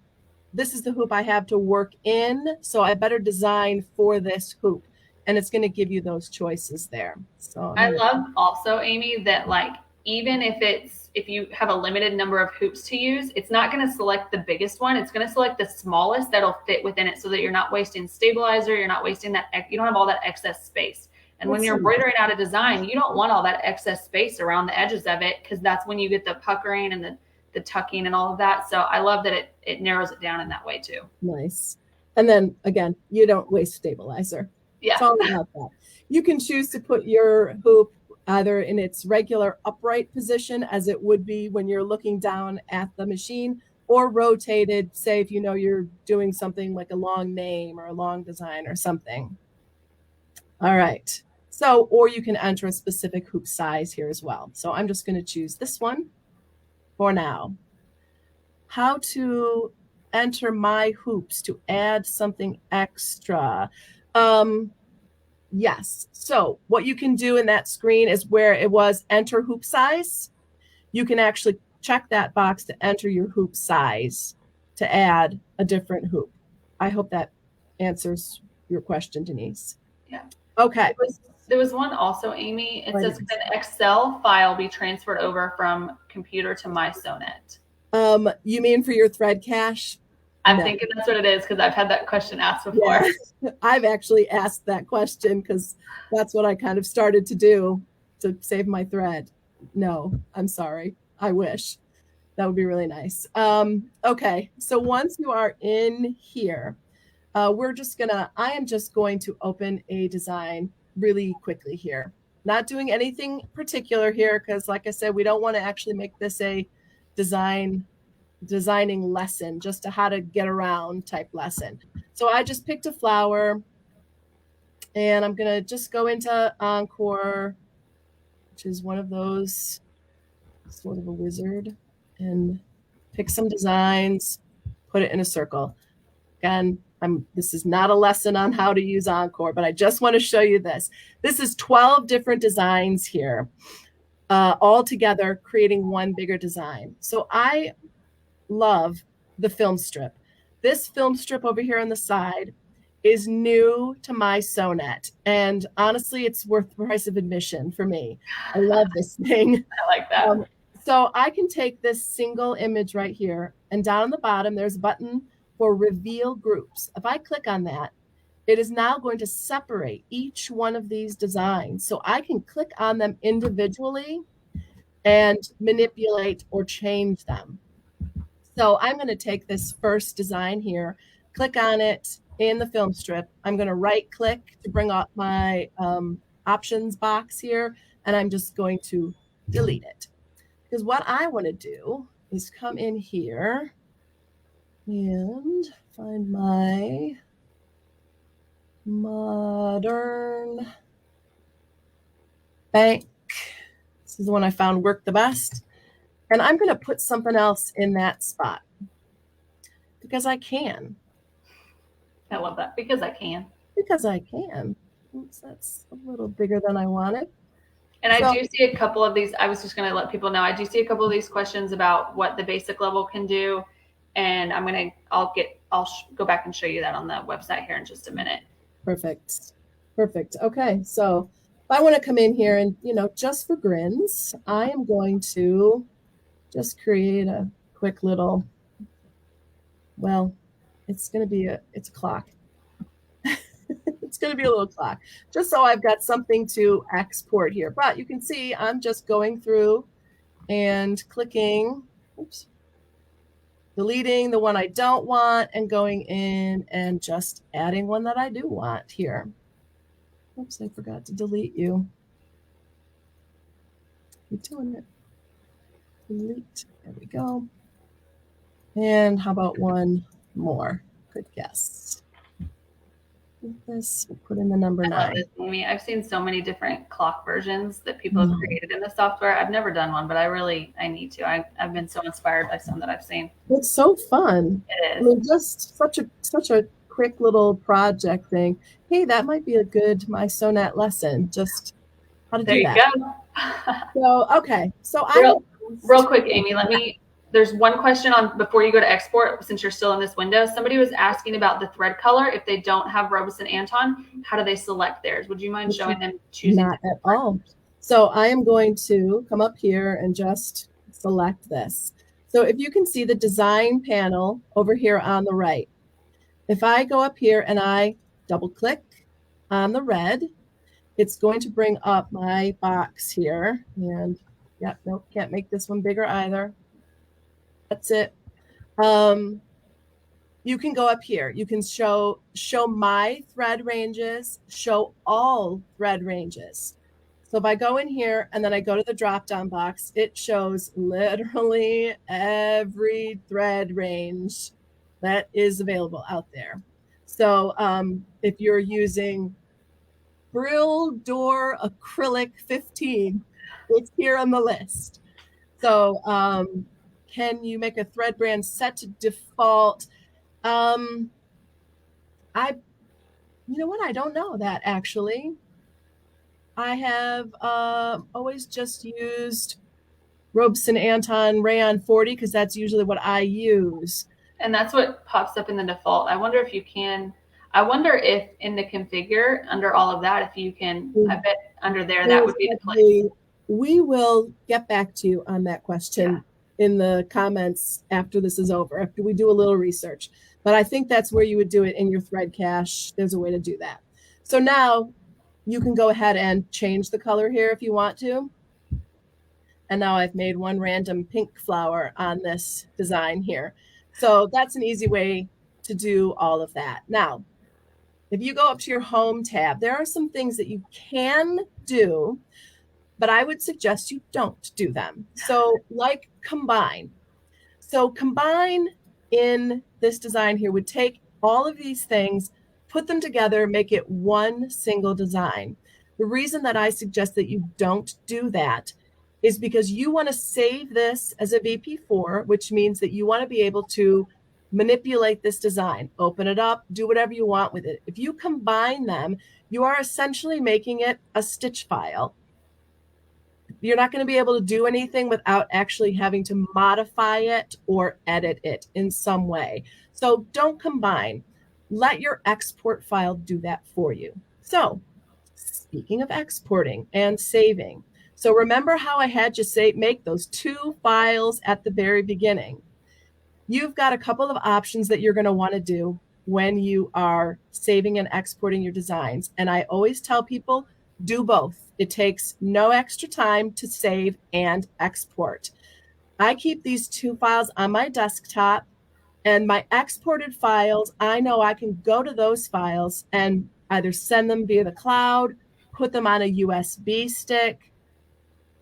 this is the hoop I have to work in, so I better design for this hoop. And it's going to give you those choices there. So I love also, Amy, that like, even if you have a limited number of hoops to use, it's not going to select the biggest one. It's going to select the smallest that'll fit within it, so that you're not wasting stabilizer. You're not wasting that. You don't have all that excess space. And when you're embroidering out a design, you don't want all that excess space around the edges of it, because that's when you get the puckering and the tucking and all of that. So I love that it narrows it down in that way too. Nice. And then again, you don't waste stabilizer. Yeah. It's all about that. You can choose to put your hoop either in its regular upright position, as it would be when you're looking down at the machine, or rotated, say if you know you're doing something like a long name or a long design or something. All right. So, or you can enter a specific hoop size here as well. So I'm just going to choose this one for now. How to enter my hoops to add something extra. Yes. So what you can do in that screen is where it was enter hoop size. You can actually check that box to enter your hoop size. to add a different hoop. I hope that answers your question, Denise. Yeah. Okay. There was one also, Amy. It says, can an Excel file be transferred over from computer to mySewnet? You mean for your thread cache? I'm thinking that's what it is, because I've had that question asked before. Yeah. I've actually asked that question because that's what I kind of started to do to save my thread. No, I'm sorry. I wish. That would be really nice. Okay, so once you are in here, I am just going to open a design really quickly here. Not doing anything particular here because, like I said, we don't want to actually make this a designing lesson, just a how to get around type lesson. So I just picked a flower and I'm going to just go into Encore, which is one of those, sort of a wizard, and pick some designs, put it in a circle. Again, this is not a lesson on how to use Encore, but I just want to show you this. This is 12 different designs here, all together creating one bigger design. So I love the film strip. This film strip over here on the side is new to mySewnet, and honestly, it's worth the price of admission for me. I love this thing. I like that. So I can take this single image right here, and down on the bottom, there's a button for reveal groups. If I click on that, it is now going to separate each one of these designs. So I can click on them individually and manipulate or change them. So I'm going to take this first design here, click on it in the film strip. I'm going to right click to bring up my options box here, and I'm just going to delete it. Because what I want to do is come in here and find my modern bank. This is the one I found worked the best. And I'm going to put something else in that spot because I can. I love that. Because I can. Because I can. Oops, that's a little bigger than I wanted. And I do see a couple of these. I was just going to let people know. I do see a couple of these questions about what the basic level can do. And I'll go back and show you that on the website here in just a minute. Perfect. Okay. So if I want to come in here and, just for grins, I am going to just create a quick little, it's going to be it's a clock. It's going to be a little clock, just so I've got something to export here. But you can see I'm just going through and clicking, deleting the one I don't want and going in and just adding one that I do want here. Oops, I forgot to delete you. Keep doing it. Delete. There we go. And how about one more? Good guess. This, we'll put in the number 9. I've seen so many different clock versions that people have created in the software. I've never done one, but I need to. I've been so inspired by some that I've seen. It's so fun. It is. I mean, just such a quick little project thing. Hey, that might be a good mySewnet lesson. Just how to do that. There you go. So okay. So real quick, Amy, there's one question on before you go to export, since you're still in this window. Somebody was asking about the thread color. If they don't have Robeson Anton, how do they select theirs? Would you mind showing them choosing? Not at all. So I am going to come up here and just select this. So if you can see the design panel over here on the right, if I go up here and I double click on the red, it's going to bring up my box here. And yeah, nope, can't make this one bigger either. That's it. You can go up here. You can show my thread ranges, show all thread ranges. So if I go in here and then I go to the drop-down box, it shows literally every thread range that is available out there. So if you're using Brill Door Acrylic 15, it's here on the list. So can you make a thread brand set to default? You know what? I don't know that actually. I have always just used Robeson Anton Rayon 40 because that's usually what I use. And that's what pops up in the default. I wonder if in the configure under all of that, if you can, I bet under there, that would be the place. We will get back to you on that question in the comments after this is over, after we do a little research. But I think that's where you would do it in your thread cache. There's a way to do that. So now you can go ahead and change the color here if you want to. And now I've made one random pink flower on this design here. So that's an easy way to do all of that. Now, if you go up to your home tab, there are some things that you can do, but I would suggest you don't do them. So like combine. So combine in this design here would take all of these things, put them together, make it one single design. The reason that I suggest that you don't do that is because you want to save this as a VP4, which means that you want to be able to manipulate this design, open it up, do whatever you want with it. If you combine them, you are essentially making it a stitch file. You're not going to be able to do anything without actually having to modify it or edit it in some way. So don't combine. Let your export file do that for you. So speaking of exporting and saving, so remember how I had you make those 2 files at the very beginning. You've got a couple of options that you're going to want to do when you are saving and exporting your designs. And I always tell people, do both. It takes no extra time to save and export. I keep these 2 files on my desktop, and my exported files, I know I can go to those files and either send them via the cloud, put them on a USB stick,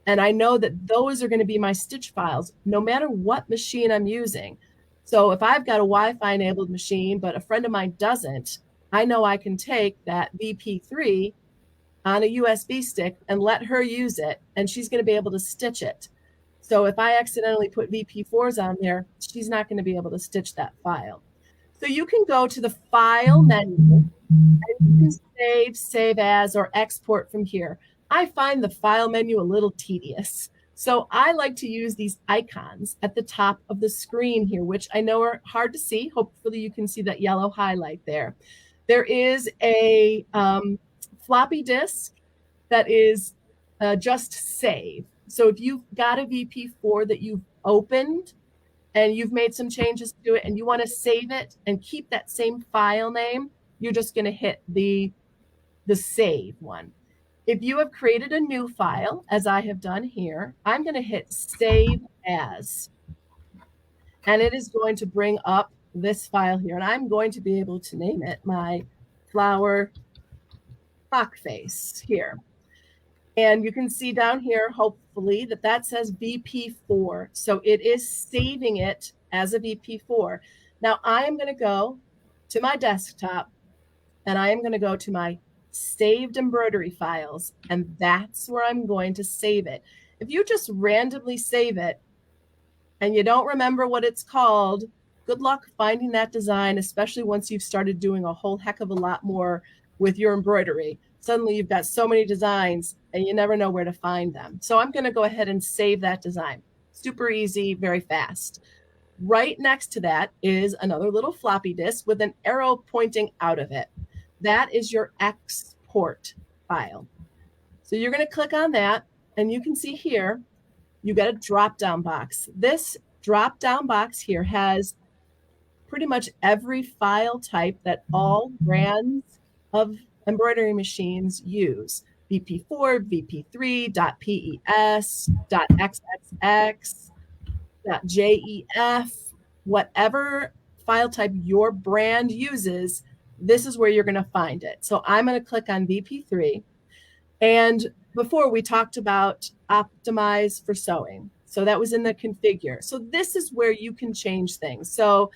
and I know that those are going to be my stitch files, no matter what machine I'm using. So if I've got a Wi-Fi enabled machine, but a friend of mine doesn't, I know I can take that VP3 on a USB stick and let her use it, and she's going to be able to stitch it. So if I accidentally put VP4s on there, she's not going to be able to stitch that file. So you can go to the File menu, and you can save as, or export from here. I find the File menu a little tedious. So I like to use these icons at the top of the screen here, which I know are hard to see. Hopefully you can see that yellow highlight there. There is a floppy disk that is just save. So if you've got a VP4 that you've opened and you've made some changes to it and you want to save it and keep that same file name, you're just going to hit the save one. If you have created a new file, as I have done here, I'm going to hit Save As. And it is going to bring up this file here. And I'm going to be able to name it my flower clock face here. And you can see down here, hopefully, that says VP4. So it is saving it as a VP4. Now I am going to go to my desktop and I am going to go to my saved embroidery files, and that's where I'm going to save it. If you just randomly save it and you don't remember what it's called, good luck finding that design, especially once you've started doing a whole heck of a lot more with your embroidery. Suddenly you've got so many designs and you never know where to find them. So I'm going to go ahead and save that design. Super easy, very fast. Right next to that is another little floppy disk with an arrow pointing out of it. That is your export file. So you're going to click on that, and you can see here, you get a drop-down box. This drop-down box here has pretty much every file type that all brands of embroidery machines use. VP4, VP3, .pes, .xxx, .jef, whatever file type your brand uses, this is where you're going to find it. So I'm going to click on VP3. And before we talked about optimize for sewing. So that was in the configure. So this is where you can change things. So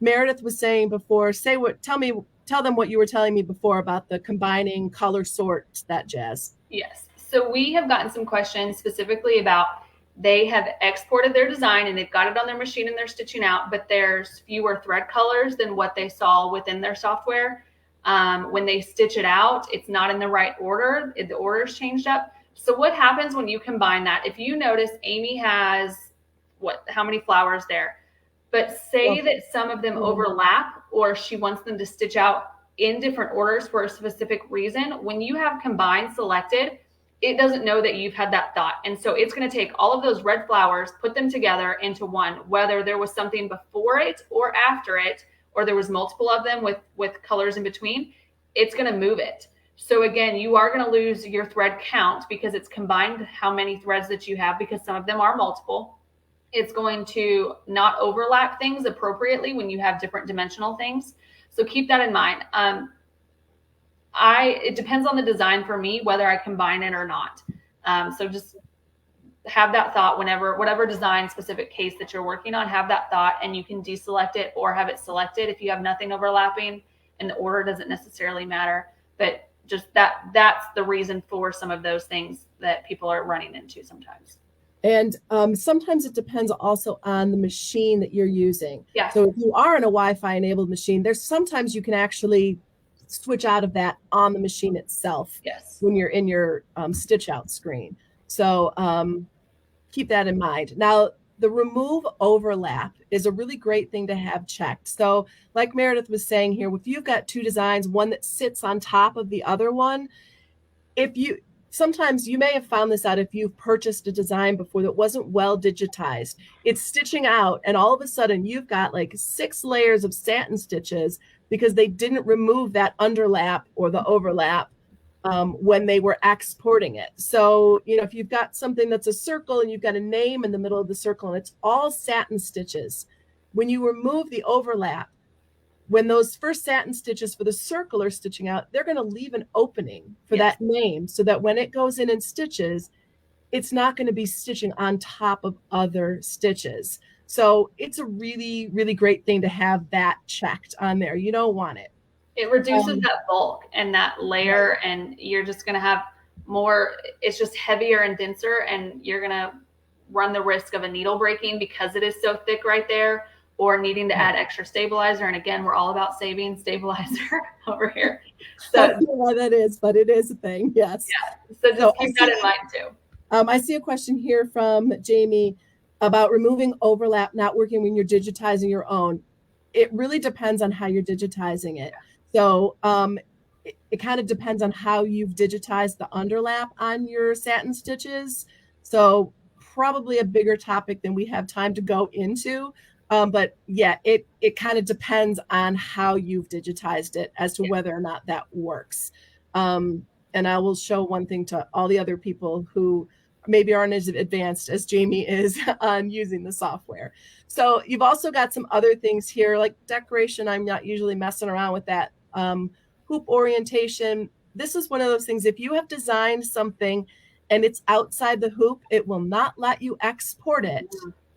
Meredith was saying before, tell them what you were telling me before about the combining color sort, that jazz. Yes. So we have gotten some questions specifically about they have exported their design and they've got it on their machine and they're stitching out, but there's fewer thread colors than what they saw within their software. When they stitch it out, it's not in the right order. The order's changed up. So what happens when you combine that? If you notice, Aimee has how many flowers there? But say Well, that some of them overlap, or she wants them to stitch out in different orders for a specific reason. When you have combined selected, it doesn't know that you've had that thought. And so it's going to take all of those red flowers, put them together into one, whether there was something before it or after it, or there was multiple of them with colors in between, it's going to move it. So again, you are going to lose your thread count because it's combined how many threads that you have, because some of them are multiple. It's going to not overlap things appropriately when you have different dimensional things. So keep that in mind. It depends on the design for me, whether I combine it or not. So just have that thought whenever, whatever design specific case that you're working on, have that thought, and you can deselect it or have it selected if you have nothing overlapping, and the order doesn't necessarily matter. But just that's the reason for some of those things that people are running into sometimes. And sometimes it depends also on the machine that you're using. Yeah. So if you are in a Wi-Fi enabled machine, there's sometimes you can actually switch out of that on the machine itself. Yes. When you're in your stitch out screen. So keep that in mind. Now, the remove overlap is a really great thing to have checked. So like Meredith was saying here, if you've got two designs, one that sits on top of the other one, sometimes you may have found this out if you've purchased a design before that wasn't well digitized. It's stitching out, and all of a sudden you've got like 6 layers of satin stitches because they didn't remove that underlap or the overlap when they were exporting it. So, if you've got something that's a circle and you've got a name in the middle of the circle and it's all satin stitches, when you remove the overlap, when those first satin stitches for the circle are stitching out, they're going to leave an opening for that name so that when it goes in and stitches, it's not going to be stitching on top of other stitches. So it's a really, really great thing to have that checked on there. You don't want it. It reduces that bulk and that layer, and you're just going to have more, it's just heavier and denser, and you're going to run the risk of a needle breaking because it is so thick right there, or needing to add extra stabilizer. And again, we're all about saving stabilizer over here. So I don't know why that is, but it is a thing. Yes. Yeah. So just keep that in mind too. I see a question here from Jamie about removing overlap, not working when you're digitizing your own. It really depends on how you're digitizing it. So it kind of depends on how you've digitized the underlap on your satin stitches. So probably a bigger topic than we have time to go into. But yeah, it kind of depends on how you've digitized it as to whether or not that works. And I will show one thing to all the other people who maybe aren't as advanced as Jamie is on using the software. So you've also got some other things here like decoration. I'm not usually messing around with that. Hoop orientation. This is one of those things, if you have designed something and it's outside the hoop, it will not let you export it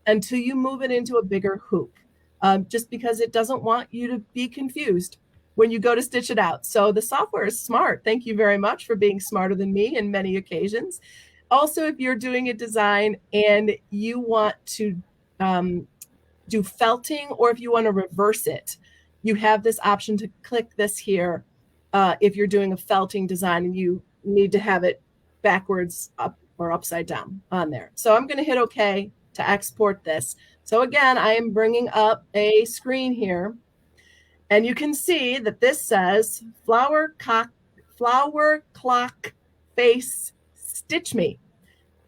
until you move it into a bigger hoop, just because it doesn't want you to be confused when you go to stitch it out. So the software is smart. Thank you very much for being smarter than me in many occasions. Also, if you're doing a design and you want to do felting, or if you want to reverse it, you have this option to click this here. If you're doing a felting design and you need to have it backwards up or upside down on there. So I'm going to hit OK to export this. So again, I am bringing up a screen here, and you can see that this says flower clock face stitch me.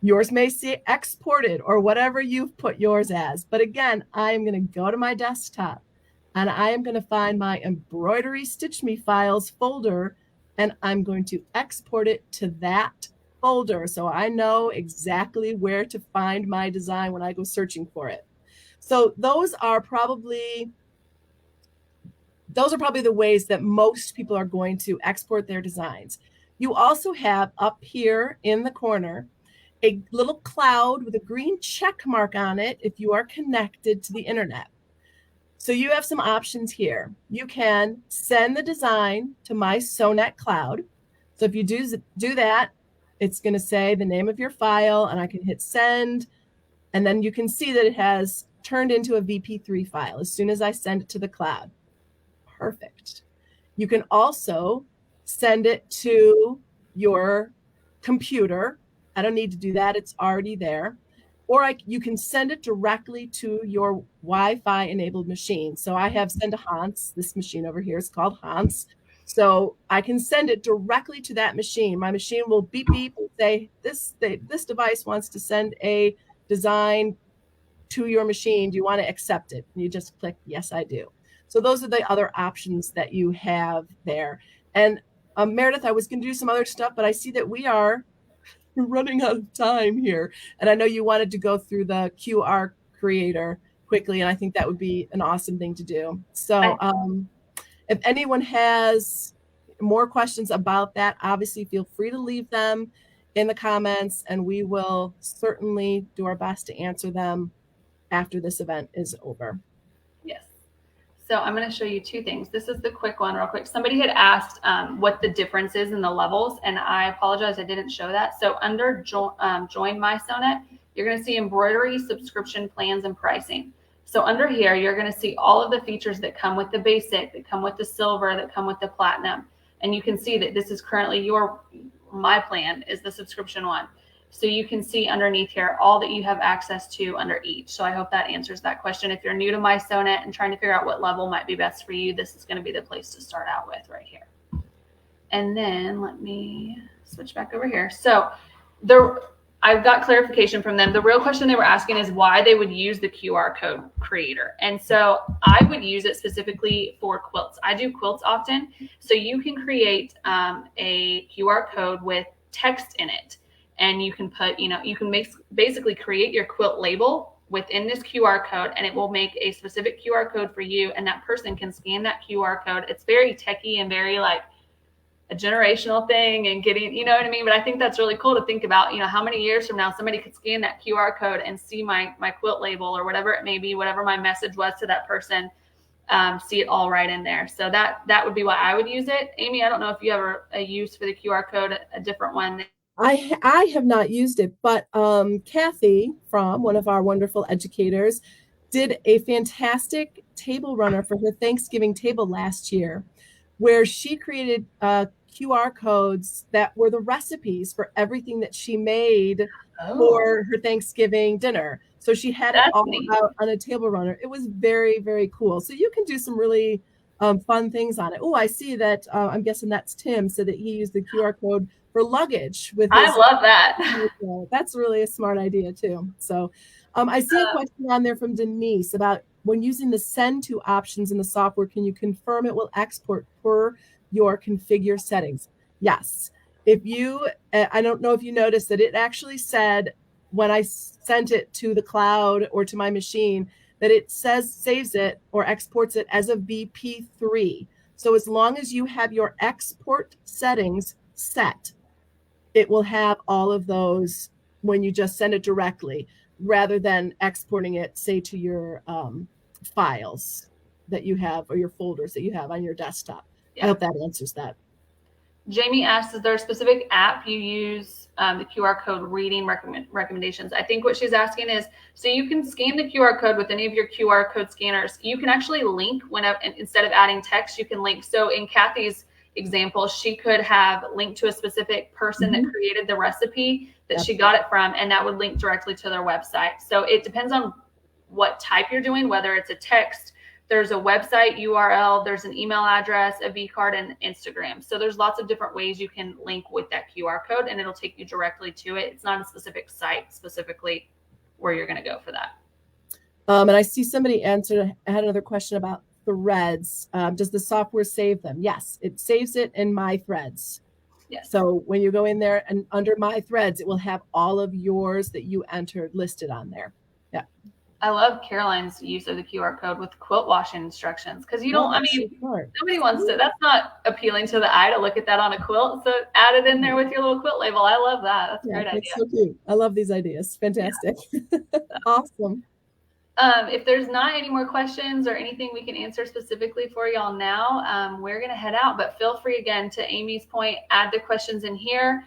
Yours may say exported or whatever you've put yours as. But again, I am going to go to my desktop and I am going to find my embroidery stitch me files folder, and I'm going to export it to that folder so I know exactly where to find my design when I go searching for it. So those are probably the ways that most people are going to export their designs. You also have up here in the corner a little cloud with a green check mark on it if you are connected to the internet. So you have some options here. You can send the design to mySewnet cloud. So if you do that, it's going to say the name of your file, and I can hit send, and then you can see that it has turned into a VP3 file as soon as I send it to the cloud. Perfect. You can also send it to your computer. I don't need to do that. It's already there. or you can send it directly to your Wi-Fi enabled machine. So I have Send to Hans. This machine over here is called Hans. So I can send it directly to that machine. My machine will beep beep and say, this device wants to send a design to your machine. Do you want to accept it? And you just click, yes, I do. So those are the other options that you have there. And Meredith, I was going to do some other stuff, but I see that we are running out of time here. And I know you wanted to go through the QR creator quickly, and I think that would be an awesome thing to do. So if anyone has more questions about that, obviously feel free to leave them in the comments, and we will certainly do our best to answer them after this event is over. Yes. So I'm going to show you two things. This is the quick one real quick. Somebody had asked what the difference is in the levels, and I apologize I didn't show that. So under join MySonet, you're going to see embroidery, subscription plans, and pricing. So under here, you're going to see all of the features that come with the basic, that come with the silver, that come with the platinum. And you can see that this is currently my plan is the subscription one. So you can see underneath here all that you have access to under each. So I hope that answers that question. If you're new to MySonet and trying to figure out what level might be best for you, this is going to be the place to start out with right here. And then let me switch back over here. So I've got clarification from them. The real question they were asking is why they would use the QR code creator. And so I would use it specifically for quilts. I do quilts often. So you can create a QR code with text in it. And you can put, you can basically create your quilt label within this QR code, and it will make a specific QR code for you. And that person can scan that QR code. It's very techy and very like a generational thing and getting, you know what I mean? But I think that's really cool to think about, how many years from now somebody could scan that QR code and see my quilt label or whatever it may be, whatever my message was to that person, see it all right in there. So that would be why I would use it. Amy, I don't know if you have a use for the QR code, a different one. I have not used it, but Kathy from one of our wonderful educators did a fantastic table runner for her Thanksgiving table last year, where she created QR codes that were the recipes for everything that she made for her Thanksgiving dinner. So she had it all out on a table runner. It was very, very cool. So you can do some really fun things on it. Oh, I see that. I'm guessing that's Tim, so that he used the QR code for luggage. I love that. That's really a smart idea too. So I see a question on there from Denise about when using the send to options in the software, can you confirm it will export per your configure settings? Yes. If you, I don't know if you noticed that it actually said when I sent it to the cloud or to my machine that it says saves it or exports it as a BP3. So as long as you have your export settings set, it will have all of those when you just send it directly, rather than exporting it, say, to your files that you have or your folders that you have on your desktop. Yeah. I hope that answers that. Jamie asks, is there a specific app you use the QR code reading recommendations? I think what she's asking is, so you can scan the QR code with any of your QR code scanners. You can actually link whenever, instead of adding text, you can link. So in Kathy's example, she could have linked to a specific person that created the recipe that she got it from, and that would link directly to their website. So it depends on what type you're doing, whether it's a text, there's a website URL, there's an email address, a V-card, and Instagram. So there's lots of different ways you can link with that QR code, and it'll take you directly to it. It's not a specific site specifically where you're going to go for that. And I see somebody had another question about threads. Does the software save them? Yes, it saves it in My Threads. Yes. So when you go in there and under My Threads, it will have all of yours that you entered listed on there. Yeah. I love Caroline's use of the QR code with quilt washing instructions, because nobody wants to, that's not appealing to the eye to look at that on a quilt. So add it in there with your little quilt label. I love that. That's a great idea. So cute. I love these ideas. Fantastic. Yeah. Awesome. If there's not any more questions or anything we can answer specifically for y'all now, we're going to head out. But feel free, again, to Amy's point, add the questions in here.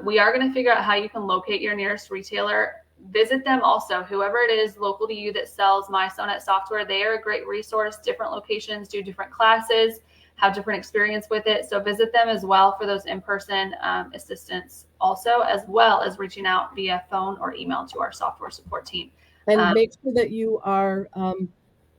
We are going to figure out how you can locate your nearest retailer. Visit them also, whoever it is local to you that sells MySonet software. They are a great resource. Different locations do different classes. have different experience with it. So visit them as well for those in-person assistance also, as well as reaching out via phone or email to our software support team. And make sure that you are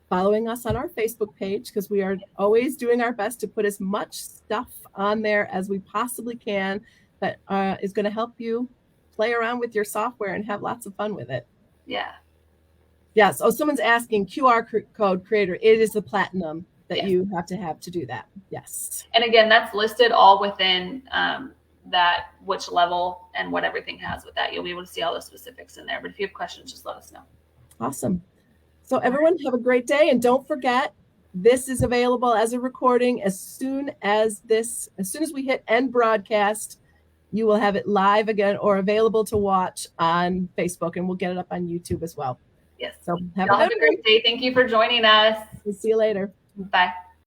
following us on our Facebook page, because we are always doing our best to put as much stuff on there as we possibly can that is going to help you play around with your software and have lots of fun with it. Yeah. Yes. Oh, someone's asking QR code creator. It is the platinum that you have to do that. Yes. And again, that's listed all within that, which level and what everything has with that. You'll be able to see all the specifics in there. But if you have questions, just let us know. Awesome. So everyone have a great day. And don't forget, this is available as a recording as soon as we hit end broadcast. You will have it live again or available to watch on Facebook, and we'll get it up on YouTube as well. Yes. So have a great day. Thank you for joining us. We'll see you later. Bye.